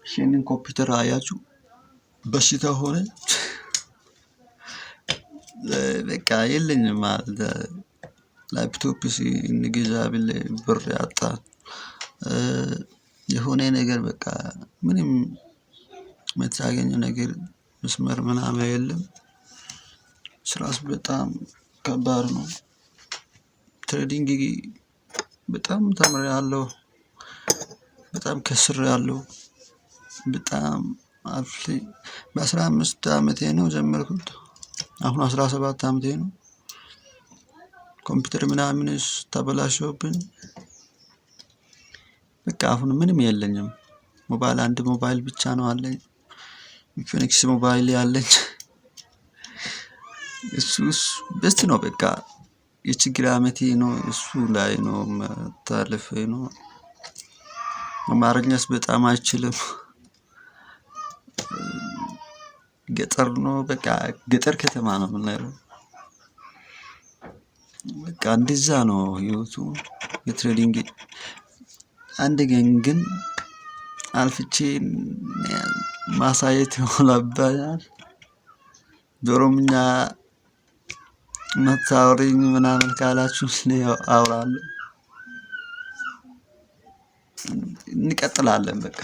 ይህንን ኮምፒውተር አያችሁ በሽታ ሆነ በቃ የለኝም ማለት ላፕቶፕ እንግዛ ብል ብር ያጣ የሆነ ነገር በቃ ምንም የምታገኘው ነገር መስመር ምናምን የለም። ስራስ በጣም ከባድ ነው። ትሬዲንግ በጣም ተምሬያለሁ። በጣም ከስሬያለሁ። በጣም በ15 አመቴ ነው የጀመርኩት። አሁን 17 አመቴ ነው። ኮምፒውተር ምናምንስ ተበላሽቶብኝ በቃ አሁን ምንም የለኝም። አንድ ሞባይል ብቻ ነው አለኝ። ኢንፊኒክስ ሞባይል ያለኝ እሱስ ቤስት ነው በቃ የችግር አመቴ ነው እሱ ላይ ነው መታለፌ ነው። አማርኛስ በጣም አይችልም። ገጠር ነው በቃ ገጠር ከተማ ነው የምንኖረው። በቃ እንደዛ ነው ህይወቱ የትሬዲንግ አንድ ቀን ግን አልፍቼ ማሳየት ይሆንብኛል። በኦሮምኛ የምታወሪኝ ምናምን ካላችሁ እኔ አወራለሁ። እንቀጥላለን በቃ